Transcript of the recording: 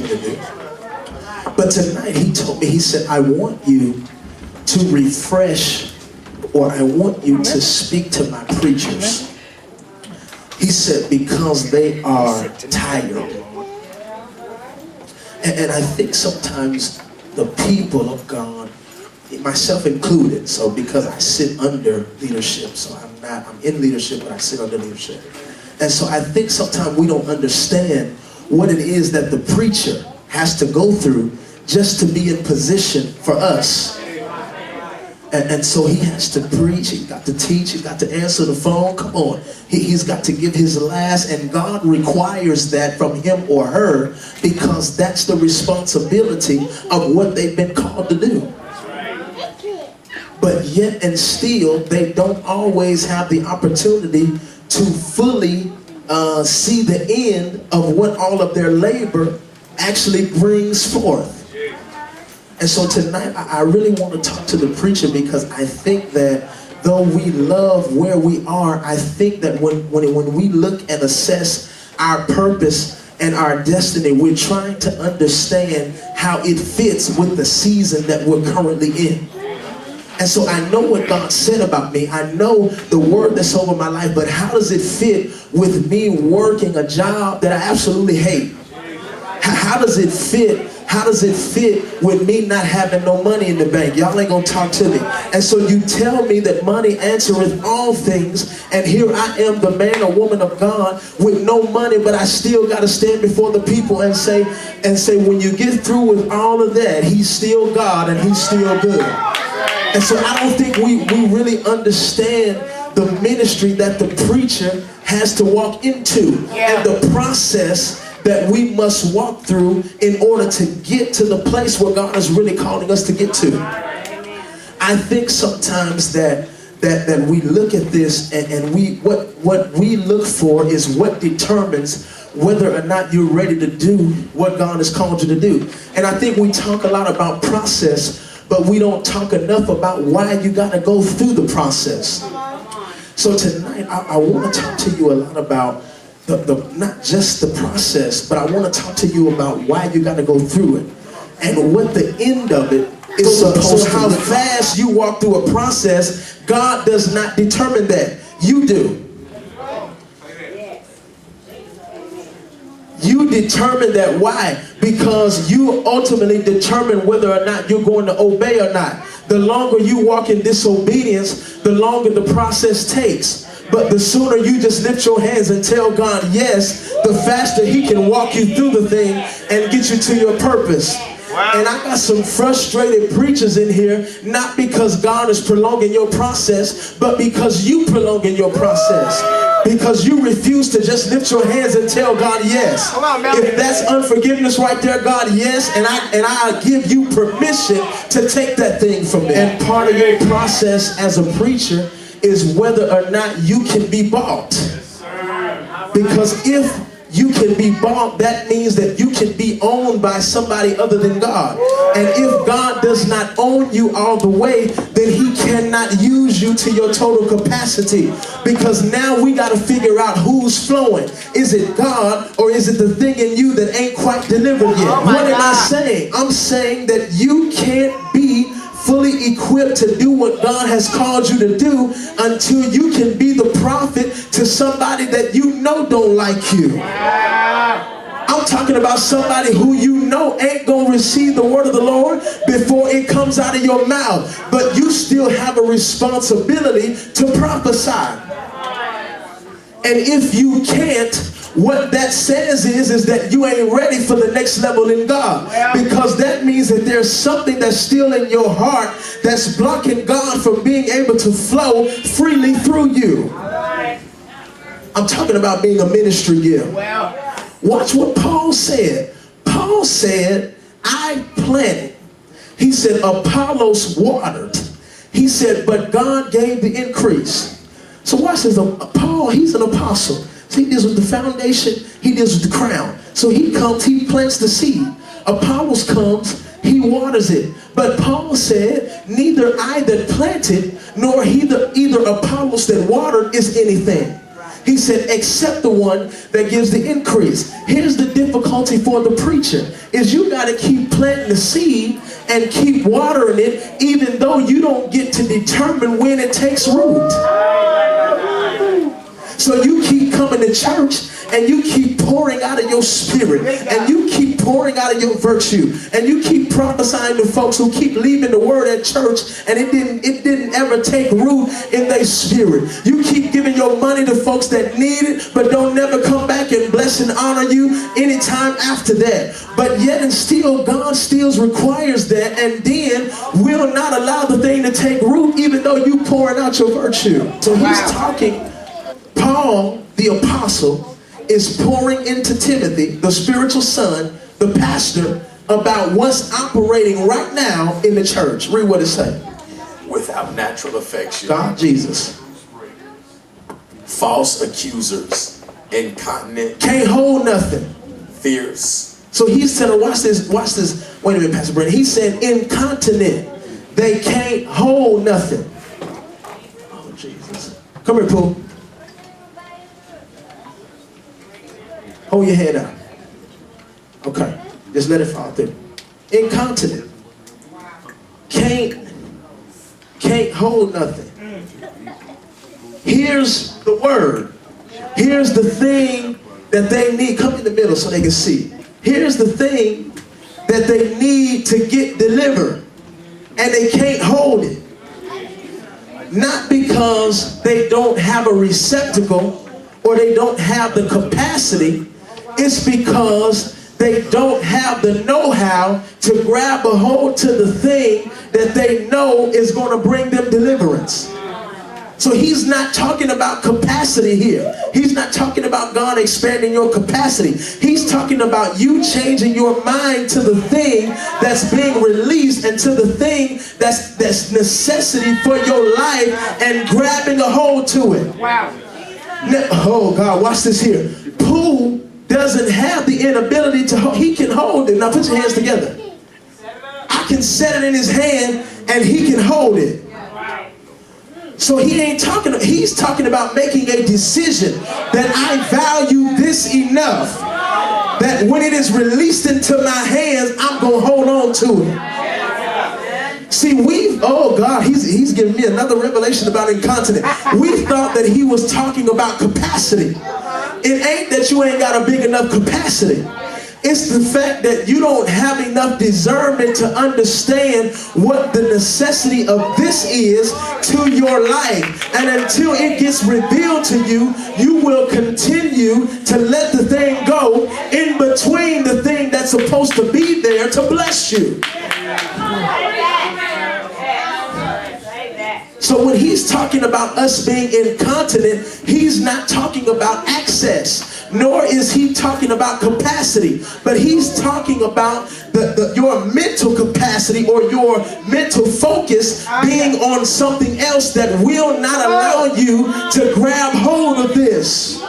to do. But tonight he told me, he said, I want you to refresh, or I want you to speak to my preachers. He said, because they are tired. And I think sometimes the people of God, myself included, so because I sit under leadership, so I'm in leadership, but I sit under leadership. And so I think sometimes we don't understand what it is that the preacher has to go through just to be in position for us. And so he has to preach, he's got to teach, he's got to answer the phone, come on. He's got to give his last, and God requires that from him or her, because that's the responsibility of what they've been called to do. But yet and still, they don't always have the opportunity to fully see the end of what all of their labor actually brings forth. And so tonight, I really want to talk to the preacher, because I think that though we love where we are, I think that when we look and assess our purpose and our destiny, we're trying to understand how it fits with the season that we're currently in. And so I know what God said about me. I know the word that's over my life, but how does it fit with me working a job that I absolutely hate? How does it fit? How does it fit with me not having no money in the bank? Y'all ain't gonna talk to me. And so you tell me that money answereth all things, and here I am, the man or woman of God, with no money, but I still gotta stand before the people and say, when you get through with all of that, he's still God and he's still good. And so I don't think we really understand the ministry that the preacher has to walk into, and the process that we must walk through in order to get to the place where God is really calling us to get to. I think sometimes that we look at this, and what we look for is what determines whether or not you're ready to do what God has called you to do. And I think we talk a lot about process, but we don't talk enough about why you got to go through the process. So tonight, I want to talk to you a lot about not just the process, but I want to talk to you about why you got to go through it and what the end of it is supposed to. So how fast you walk through a process, God does not determine that. You do. You determine that. Why? Because you ultimately determine whether or not you're going to obey or not. The longer you walk in disobedience, the longer the process takes. But the sooner you just lift your hands and tell God yes, the faster he can walk you through the thing and get you to your purpose. Wow. And I got some frustrated preachers in here, not because God is prolonging your process, but because you prolonging your process. Because you refuse to just lift your hands and tell God yes. Come on, if that's unforgiveness right there, God, yes, and I give you permission to take that thing from me. And part of your process as a preacher is whether or not you can be bought. Because if you can be bought, that means that you can be owned by somebody other than God. And if God does not own you all the way, then he cannot use you to your total capacity. Because now we got to figure out who's flowing. Is it God, or is it the thing in you that ain't quite delivered yet? What am I saying? I'm saying that you can't be fully equipped to do what God has called you to do until you can be the prophet to somebody that you know don't like you. I'm talking about somebody who you know ain't gonna receive the word of the Lord before it comes out of your mouth, but you still have a responsibility to prophesy. And if you can't, what that says is that you ain't ready for the next level in God. Because that means that there's something that's still in your heart that's blocking God from being able to flow freely through you. I'm talking about being a ministry gift. Watch what Paul said. Paul said, I planted. He said, Apollos watered. He said, but God gave the increase. So watch this. Paul, he's an apostle. So he deals with the foundation, he deals with the crown. So he comes, he plants the seed. Apollos comes, he waters it. But Paul said, neither I that planted, nor either Apollos that watered is anything. He said, except the one that gives the increase. Here's the difficulty for the preacher, is you got to keep planting the seed and keep watering it, even though you don't get to determine when it takes root. So you keep coming to church and you keep pouring out of your spirit and you keep pouring out of your virtue and you keep prophesying to folks who keep leaving the word at church and it didn't ever take root in their spirit. You keep giving your money to folks that need it but don't never come back and bless and honor you anytime after that. But yet and still God still requires that, and then will not allow the thing to take root even though you pouring out your virtue. So he's talking, Paul the apostle is pouring into Timothy, the spiritual son, the pastor, about what's operating right now in the church. Read what it says. Without natural affection. God, Jesus. False accusers. Incontinent. Can't hold nothing. Fierce. So he's telling, watch this. Wait a minute, Pastor Brandon. He said incontinent. They can't hold nothing. Oh, Jesus. Come here, Pooh. Hold your head out. Okay. Just let it fall through. Incontinent. Can't hold nothing. Here's the word. Here's the thing that they need. Come in the middle so they can see. Here's the thing that they need to get delivered. And they can't hold it. Not because they don't have a receptacle or they don't have the capacity. It's because they don't have the know-how to grab a hold to the thing that they know is going to bring them deliverance. So he's not talking about capacity here. He's not talking about God expanding your capacity. He's talking about you changing your mind to the thing that's being released and to the thing that's necessity for your life and grabbing a hold to it. Wow. Now, oh God, watch this here. Pooh doesn't have the inability to hold. He can hold it. Now put your hands together. I can set it in his hand and he can hold it. So he's talking about making a decision that I value this enough that when it is released into my hands, I'm going to hold on to it. See, oh God, he's giving me another revelation about incontinent. We thought that he was talking about capacity. It ain't that you ain't got a big enough capacity. It's the fact that you don't have enough discernment to understand what the necessity of this is to your life. And until it gets revealed to you, you will continue to let the thing go in between the thing that's supposed to be there to bless you. So when he's talking about us being incontinent, he's not talking about access, nor is he talking about capacity, but he's talking about your mental capacity or your mental focus being on something else that will not allow you to grab hold of this.